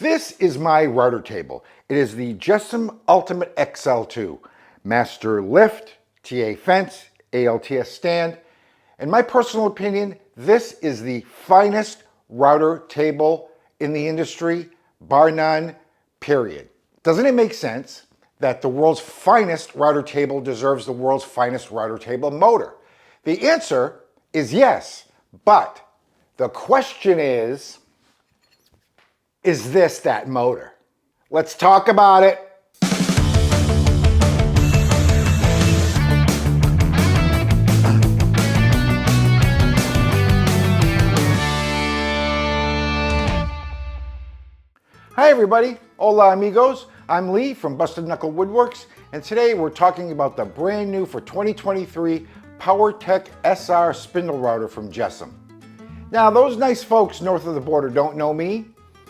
This is my router table. It is the JessEm Ultimate XL2. Master lift, TA fence, ALTS stand. In my personal opinion, this is the finest router table in the industry, bar none, period. Doesn't it make sense that the world's finest router table deserves the world's finest router table motor? The answer is yes, but the question is this that motor? Let's talk about it. Hi everybody, hola amigos. I'm Lee from Busted Knuckle Woodworks, and today we're talking about the brand new for 2023 Powertek SR spindle router from JessEm. Now those nice folks north of the border don't know me,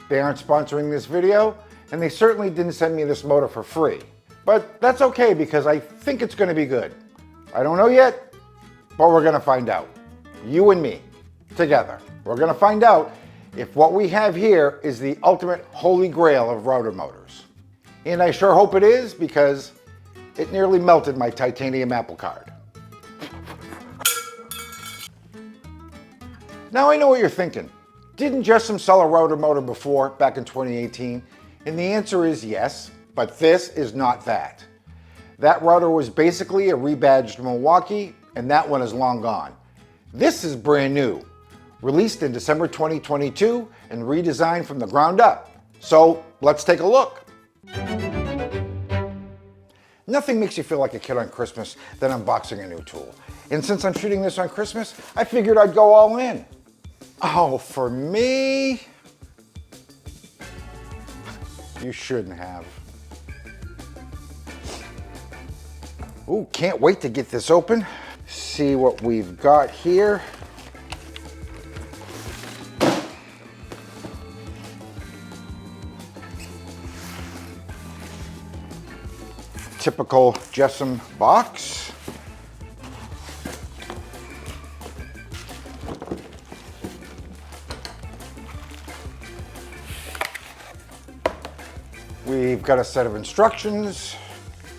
they aren't sponsoring this video, and they certainly didn't send me this motor for free. But that's okay because I think it's going to be good. I don't know yet, but we're going to find out. You and me, together. We're going to find out if what we have here is the ultimate holy grail of router motors. And I sure hope it is, because it nearly melted my titanium Apple Card. Now I know what you're thinking. Didn't JessEm sell a router motor before, back in 2018? And the answer is yes, but this is not that. That router was basically a rebadged Milwaukee, and that one is long gone. This is brand new, released in December 2022 and redesigned from the ground up. So let's take a look. Nothing makes you feel like a kid on Christmas than unboxing a new tool. And since I'm shooting this on Christmas, I figured I'd go all in. Oh, for me? You shouldn't have. Ooh, can't wait to get this open. See what we've got here. Typical JessEm box. We've got a set of instructions.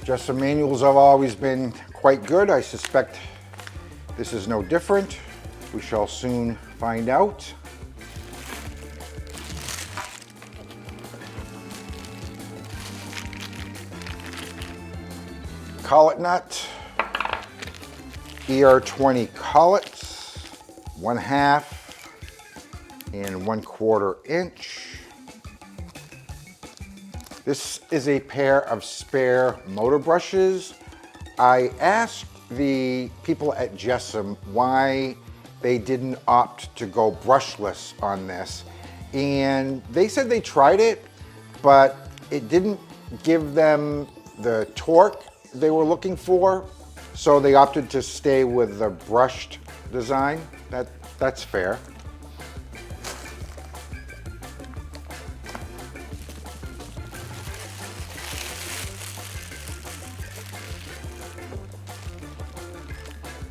JessEm manuals have always been quite good. I suspect this is no different. We shall soon find out. Collet nut, ER20 collets, 1/2 and 1/4 inch. This is a pair of spare motor brushes. I asked the people at JessEm why they didn't opt to go brushless on this, and they said they tried it, but it didn't give them the torque they were looking for, so they opted to stay with the brushed design. That's fair.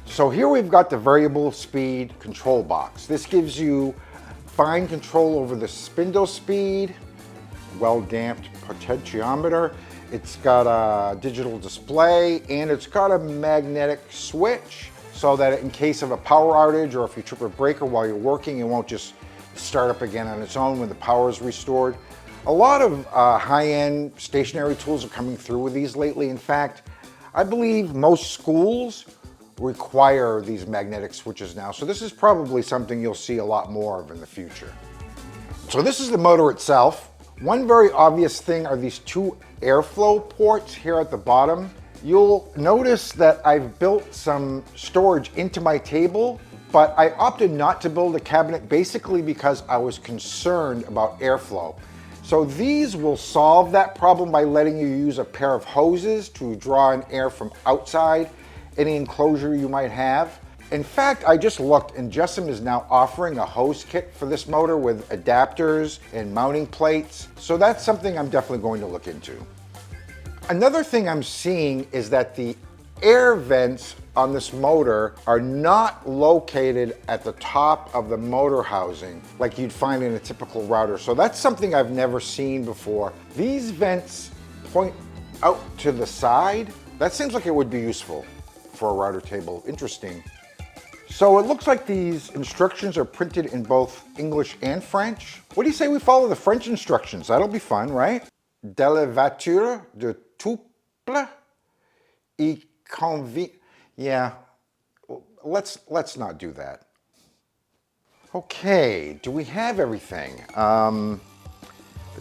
So here we've got the variable speed control box. This gives you fine control over the spindle speed, well-damped potentiometer. It's got a digital display, and it's got a magnetic switch so that in case of a power outage or if you trip a breaker while you're working, it won't just start up again on its own when the power is restored. A lot of high-end stationary tools are coming through with these lately. In fact, I believe most schools require these magnetic switches now, so this is probably something you'll see a lot more of in the future. So this is the motor itself. One very obvious thing are these two airflow ports here at the bottom. You'll notice that I've built some storage into my table, but I opted not to build a cabinet basically because I was concerned about airflow. So these will solve that problem by letting you use a pair of hoses to draw in air from outside any enclosure you might have. In fact, I just looked, and JessEm is now offering a hose kit for this motor with adapters and mounting plates. So that's something I'm definitely going to look into. Another thing I'm seeing is that the air vents on this motor are not located at the top of the motor housing like you'd find in a typical router. So that's something I've never seen before. These vents point out to the side. That seems like it would be useful for a router table. Interesting. So it looks like these instructions are printed in both English and French. What do you say we follow the French instructions? That'll be fun, right? D'élevateur de tuple et convient. Yeah, let's not do that. Okay, do we have everything? There's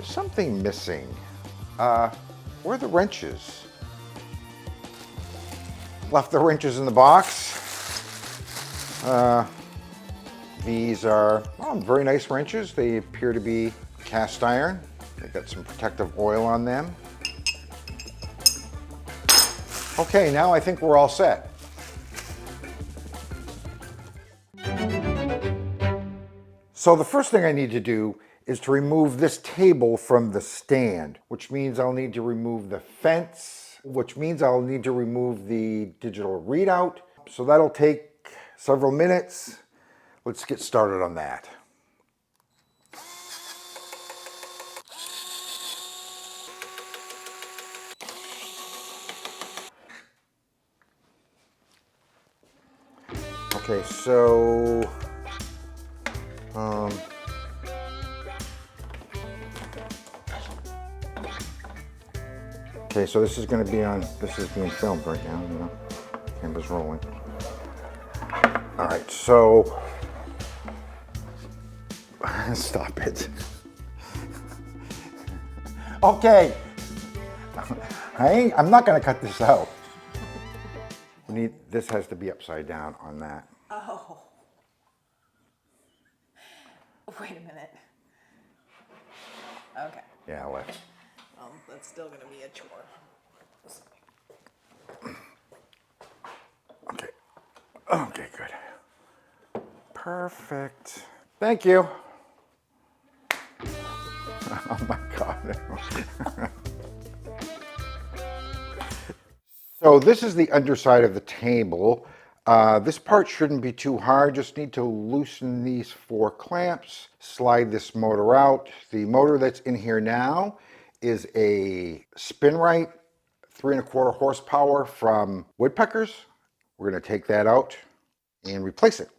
something missing. Where are the wrenches? Left the wrenches in the box. These are very nice wrenches. They appear to be cast iron. They've got some protective oil on them. Okay, now I think we're all set. So the first thing I need to do is to remove this table from the stand, which means I'll need to remove the fence, which means I'll need to remove the digital readout. So that'll take several minutes. Let's get started on that. Okay, so this is going to be on, this is being filmed right now, you know, camera's rolling. All right, so, stop it. Okay, I'm not going to cut this out. This has to be upside down on that. Oh. Wait a minute. Okay. Yeah, I'll let. That's still going to be a chore. Okay. Okay, good. Perfect. Thank you. Oh my God. So this is the underside of the table. This part shouldn't be too hard. Just need to loosen these 4 clamps, slide this motor out. The motor that's in here now is a Spinrite 3¼ horsepower from Woodpeckers. We're going to take that out and replace it.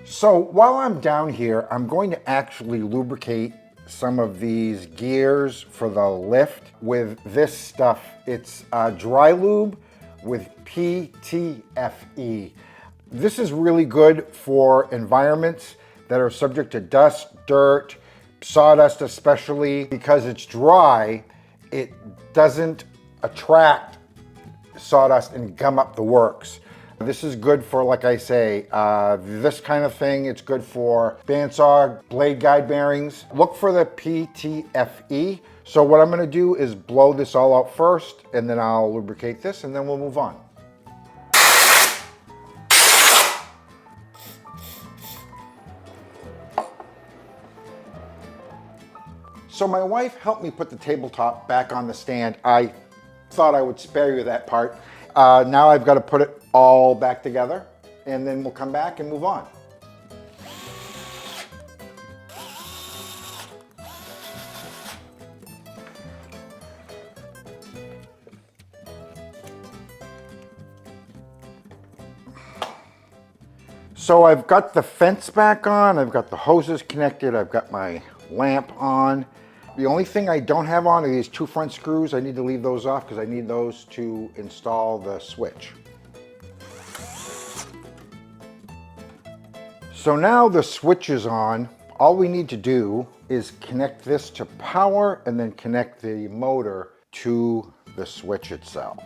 So while I'm down here, I'm going to actually lubricate some of these gears for the lift with this stuff. It's dry lube with PTFE. This is really good for environments that are subject to dust, dirt, sawdust especially. Because it's dry, it doesn't attract sawdust and gum up the works. This is good for, like I say, this kind of thing. It's good for bandsaw, blade guide bearings. Look for the PTFE. So what I'm going to do is blow this all out first, and then I'll lubricate this, and then we'll move on. So my wife helped me put the tabletop back on the stand. I thought I would spare you that part. Now I've got to put it all back together, and then we'll come back and move on. So I've got the fence back on, I've got the hoses connected, I've got my lamp on. The only thing I don't have on are these 2 front screws. I need to leave those off because I need those to install the switch. So now the switch is on. All we need to do is connect this to power and then connect the motor to the switch itself.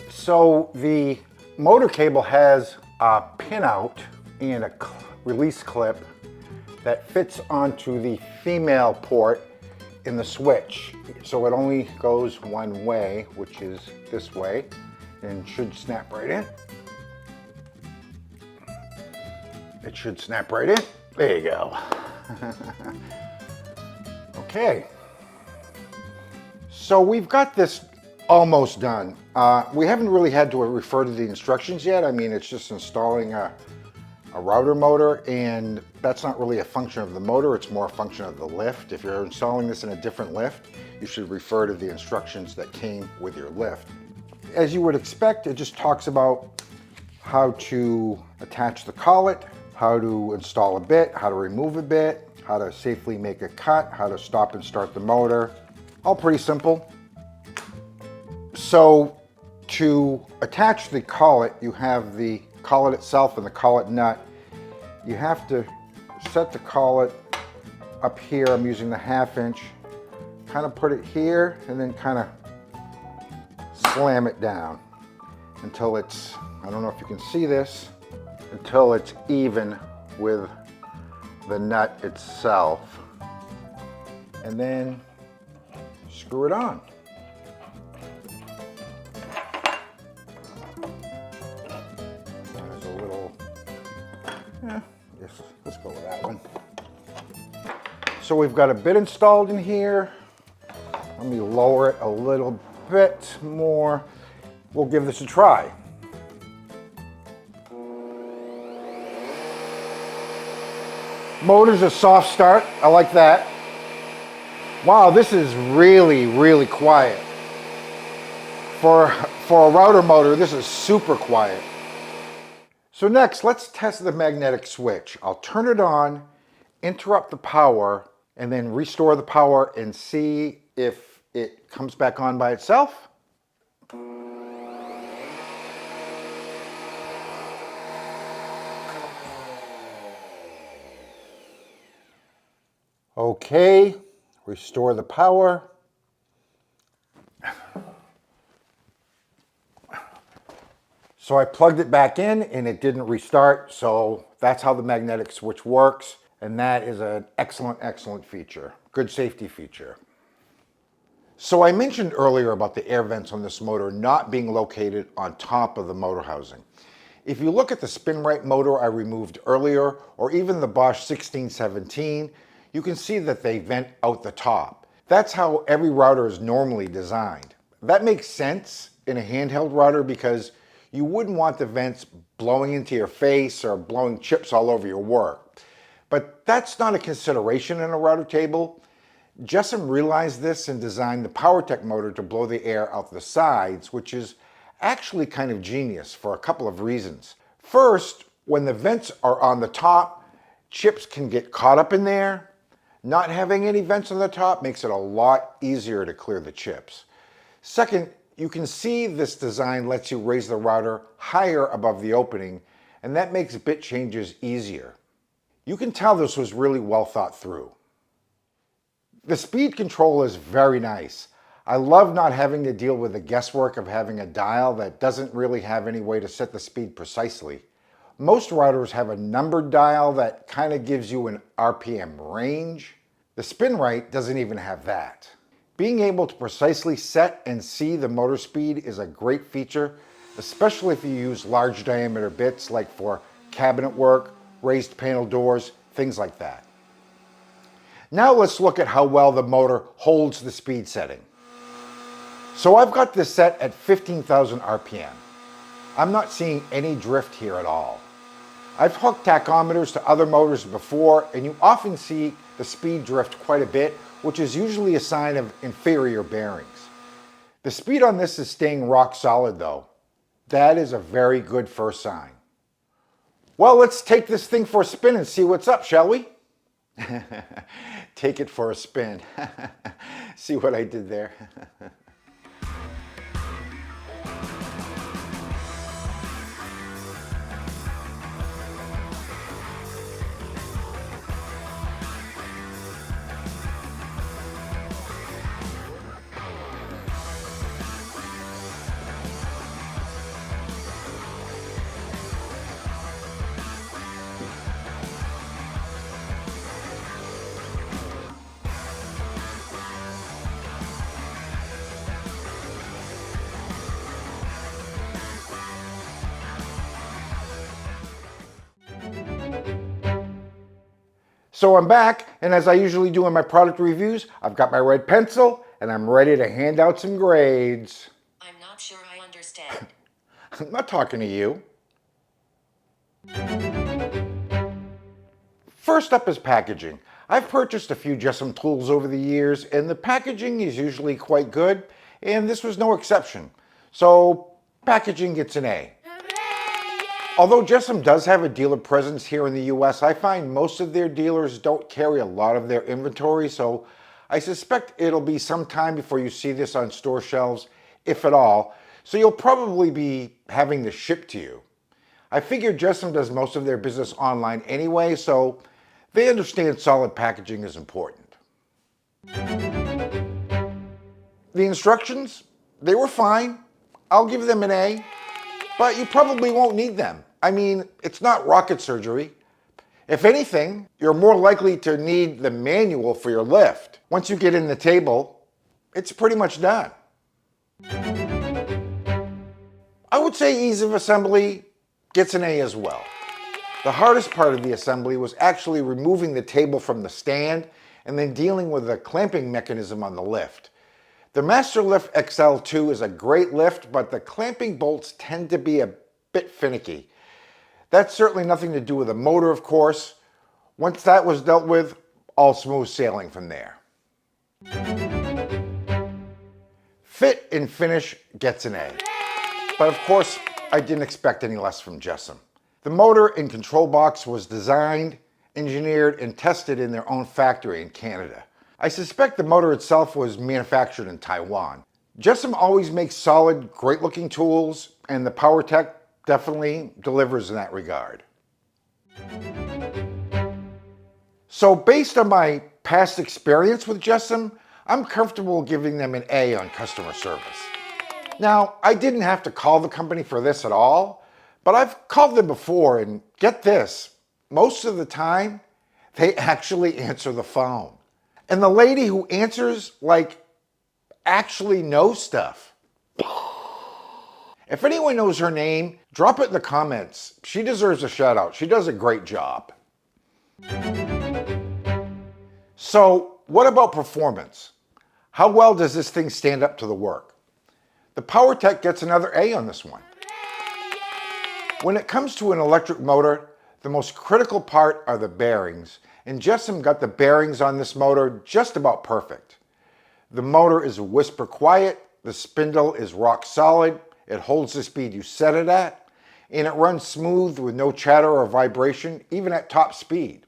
So the motor cable has a pinout and a release clip that fits onto the female port in the switch. So it only goes one way, which is this way, and should snap right in. It should snap right in. There you go. Okay. So we've got this almost done. We haven't really had to refer to the instructions yet. I mean, it's just installing a router motor, and that's not really a function of the motor, it's more a function of the lift. If you're installing this in a different lift, you should refer to the instructions that came with your lift. As you would expect, it just talks about how to attach the collet, how to install a bit, how to remove a bit, how to safely make a cut, how to stop and start the motor. All pretty simple. So to attach the collet, you have the collet itself and the collet nut. You have to set the collet up here. I'm using the 1/2 inch. Kind of put it here and then kind of slam it down until it's, I don't know if you can see this, until it's even with the nut itself. And then screw it on. There's a little, let's go with that one. So we've got a bit installed in here. Let me lower it a little bit more. We'll give this a try. Motor's a soft start. I like that. Wow, this is really, really quiet. For a router motor, this is super quiet. So next, let's test the magnetic switch. I'll turn it on, interrupt the power, and then restore the power and see if it comes back on by itself. Okay, restore the power. So I plugged it back in and it didn't restart, so that's how the magnetic switch works, and that is an excellent, excellent feature. Good safety feature. So I mentioned earlier about the air vents on this motor not being located on top of the motor housing. If you look at the Spinrite motor I removed earlier, or even the Bosch 1617, you can see that they vent out the top. That's how every router is normally designed. That makes sense in a handheld router because you wouldn't want the vents blowing into your face or blowing chips all over your work. But that's not a consideration in a router table. JessEm realized this and designed the Powrtek motor to blow the air out the sides, which is actually kind of genius for a couple of reasons. First, when the vents are on the top, chips can get caught up in there. Not having any vents on the top makes it a lot easier to clear the chips. Second, you can see this design lets you raise the router higher above the opening, and that makes bit changes easier. You can tell this was really well thought through. The speed control is very nice. I love not having to deal with the guesswork of having a dial that doesn't really have any way to set the speed precisely. Most routers have a numbered dial that kind of gives you an RPM range. The Spinrite doesn't even have that. Being able to precisely set and see the motor speed is a great feature, especially if you use large diameter bits like for cabinet work, raised panel doors, things like that. Now let's look at how well the motor holds the speed setting. So I've got this set at 15,000 RPM. I'm not seeing any drift here at all. I've hooked tachometers to other motors before, and you often see the speed drift quite a bit, which is usually a sign of inferior bearings. The speed on this is staying rock solid though. That is a very good first sign. Well, let's take this thing for a spin and see what's up, shall we? Take it for a spin. See what I did there? So I'm back, and as I usually do in my product reviews, I've got my red pencil, and I'm ready to hand out some grades. I'm not sure I understand. I'm not talking to you. First up is packaging. I've purchased a few JessEm tools over the years, and the packaging is usually quite good, and this was no exception. So, packaging gets an A. Although JessEm does have a dealer presence here in the US, I find most of their dealers don't carry a lot of their inventory, so I suspect it'll be some time before you see this on store shelves, if at all, so you'll probably be having this shipped to you. I figure JessEm does most of their business online anyway, so they understand solid packaging is important. The instructions, they were fine. I'll give them an A, but you probably won't need them. I mean, it's not rocket surgery. If anything, you're more likely to need the manual for your lift. Once you get in the table, it's pretty much done. I would say ease of assembly gets an A as well. The hardest part of the assembly was actually removing the table from the stand and then dealing with the clamping mechanism on the lift. The Master Lift XL2 is a great lift, but the clamping bolts tend to be a bit finicky. That's certainly nothing to do with the motor, of course. Once that was dealt with, all smooth sailing from there. Fit and finish gets an A. But of course, I didn't expect any less from JessEm. The motor and control box was designed, engineered, and tested in their own factory in Canada. I suspect the motor itself was manufactured in Taiwan. JessEm always makes solid, great-looking tools, and the Powrtek definitely delivers in that regard. So based on my past experience with JessEm, I'm comfortable giving them an A on customer service. Now, I didn't have to call the company for this at all, but I've called them before, and get this, most of the time, they actually answer the phone. And the lady who answers, actually knows stuff. If anyone knows her name, drop it in the comments. She deserves a shout out. She does a great job. So, what about performance? How well does this thing stand up to the work? The Powertek gets another A on this one. When it comes to an electric motor, the most critical part are the bearings, and JessEm got the bearings on this motor just about perfect. The motor is whisper quiet, the spindle is rock solid, it holds the speed you set it at, and it runs smooth with no chatter or vibration, even at top speed.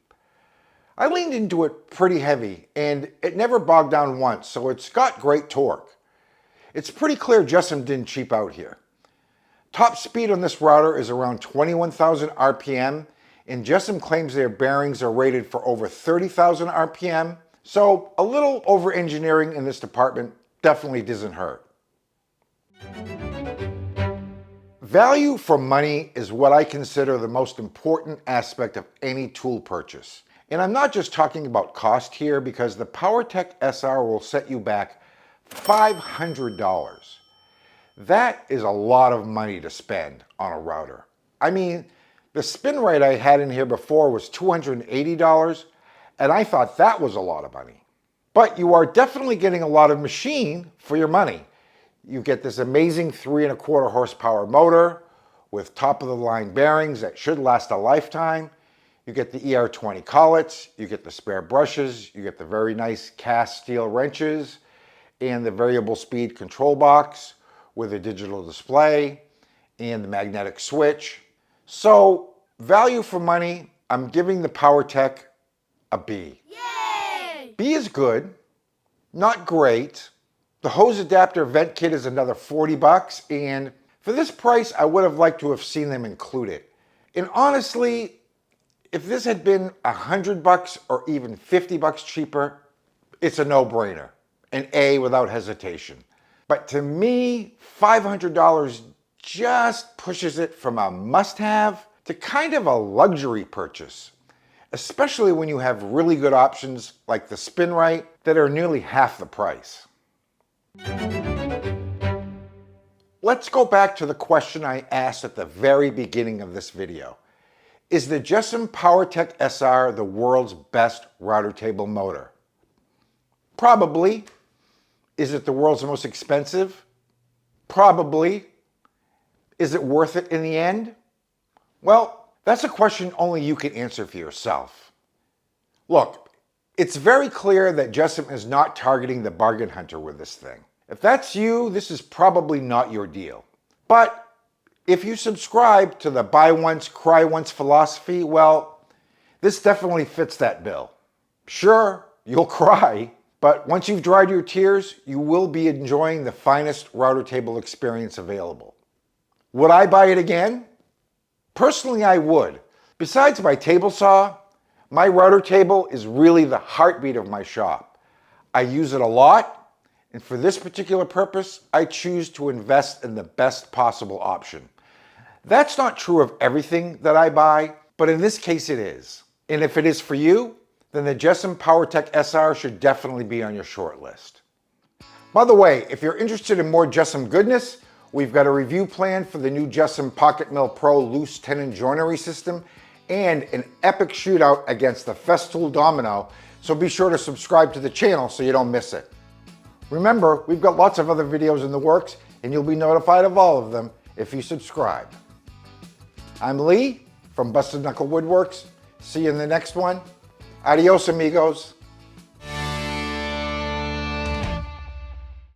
I leaned into it pretty heavy, and it never bogged down once, so it's got great torque. It's pretty clear JessEm didn't cheap out here. Top speed on this router is around 21,000 RPM, and JessEm claims their bearings are rated for over 30,000 RPM, so a little over-engineering in this department definitely doesn't hurt. Value for money is what I consider the most important aspect of any tool purchase. And I'm not just talking about cost here, because the Powertek SR will set you back $500. That is a lot of money to spend on a router. I mean, the Spinrite I had in here before was $280, and I thought that was a lot of money. But you are definitely getting a lot of machine for your money. You get this amazing 3¼ horsepower motor with top-of-the-line bearings that should last a lifetime. You get the ER20 collets, you get the spare brushes, you get the very nice cast steel wrenches, and the variable speed control box with a digital display and the magnetic switch. So, value for money, I'm giving the Powertek a B. Yay! B is good, not great. The hose adapter vent kit is another 40 bucks, and for this price, I would have liked to have seen them include it. And honestly, if this had been 100 bucks or even 50 bucks cheaper, it's a no-brainer, an A without hesitation. But to me, $500 just pushes it from a must-have to kind of a luxury purchase, especially when you have really good options like the Spinrite that are nearly half the price. Let's go back to the question I asked at the very beginning of this video. Is the JessEm Powertek SR the world's best router table motor? Probably. Is it the world's most expensive? Probably. Is it worth it in the end? Well, that's a question only you can answer for yourself. Look, it's very clear that JessEm is not targeting the bargain hunter with this thing. If that's you, this is probably not your deal. But if you subscribe to the buy once, cry once philosophy, well, this definitely fits that bill. Sure, you'll cry, but once you've dried your tears, you will be enjoying the finest router table experience available. Would I buy it again? Personally, I would. Besides my table saw, my router table is really the heartbeat of my shop. I use it a lot, and for this particular purpose, I choose to invest in the best possible option. That's not true of everything that I buy, but in this case it is. And if it is for you, then the JessEm Powertek SR should definitely be on your short list. By the way, if you're interested in more JessEm goodness, we've got a review plan for the new JessEm Pocket Mill Pro loose tenon joinery system and an epic shootout against the Festool Domino, so be sure to subscribe to the channel so you don't miss it. Remember, we've got lots of other videos in the works, and you'll be notified of all of them if you subscribe. I'm Lee from Busted Knuckle Woodworks. See you in the next one. Adios, amigos.